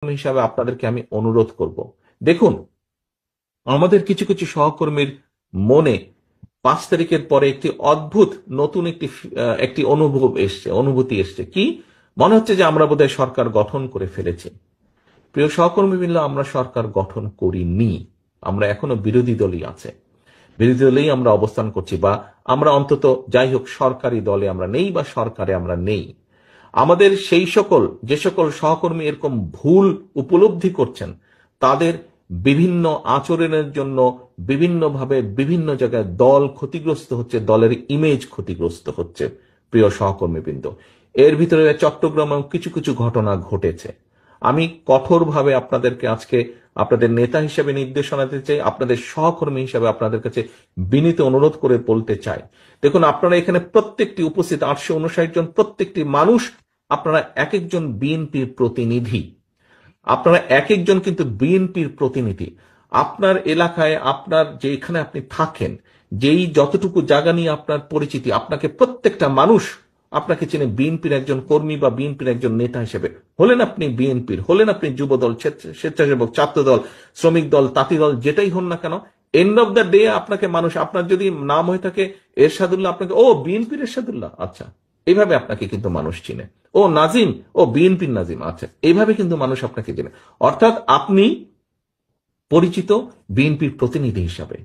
হিসাবে আপনাদেরকে আমি অনুরোধ করব, দেখুন আমাদের কিছু কিছু সহকর্মীর মনে 5 তারিখের পরে একটি অদ্ভুত নতুন একটি অনুভূতি এসছে। কি মনে হচ্ছে যে আমরা বোধহয় সরকার গঠন করে ফেলেছি। প্রিয় সহকর্মী বৃন্দ, আমরা সরকার গঠন করিনি। আমরা এখনো বিরোধী দলই আছে, বিরোধী দলেই আমরা অবস্থান করছি, বা আমরা অন্তত যাই হোক সরকারি দলে আমরা নেই বা সরকারে আমরা নেই। আমাদের যে সকল সহকর্মী এরকম ভুল উপলব্ধি করছেন, তাদের বিভিন্ন আচরণের জন্য বিভিন্নভাবে বিভিন্ন জায়গায় দল ক্ষতিগ্রস্ত হচ্ছে, দলের ইমেজ ক্ষতিগ্রস্ত হচ্ছে। প্রিয় সহকর্মীবৃন্দ, এর ভিতরে চট্টগ্রামেও কিছু কিছু ঘটনা ঘটেছে। আমি কঠোরভাবে আপনাদেরকে আজকে আপনাদের নেতা হিসেবে নির্দেশনা দিতে চাই, আপনাদের সহকর্মী হিসেবে আপনাদের কাছে বিনীত অনুরোধ করে বলতে চাই, দেখুন আপনারা এখানে প্রত্যেকটি উপস্থিত 859 জন প্রত্যেকটি মানুষ, আপনারা এক একজন বিএনপির প্রতিনিধি। আপনারা এক একজন কিন্তু বিএনপির প্রতিনিধি। আপনার এলাকায়, আপনার যেখানে আপনি থাকেন, যেই যতটুকু জায়গা নিয়ে আপনার পরিচিতি, আপনাকে প্রত্যেকটা মানুষ আপনাকে চেনে বিএনপির একজন কর্মী বা বিএনপির একজন নেতা হিসেবে। হলেন আপনি বিএনপির, হলেন আপনি যুব দল, স্বেচ্ছাসেবক, ছাত্র দল, শ্রমিক দল, তাঁতি দল, যেটাই হন না কেন, এন্ড অফ দ্য ডে আপনাকে মানুষ, আপনার যদি নাম হয়ে থাকে এরশাদুল্লাহ, আপনাকে ও বিএনপির এরশাদুল্লাহ, আচ্ছা, এইভাবে আপনাকে কিন্তু মানুষ চিনে। ও নাজিম, ও বিএনপির নাজিম, আচ্ছা, এইভাবে কিন্তু মানুষ আপনাকে চেনে। অর্থাৎ আপনি পরিচিত বিএনপির প্রতিনিধি হিসাবে।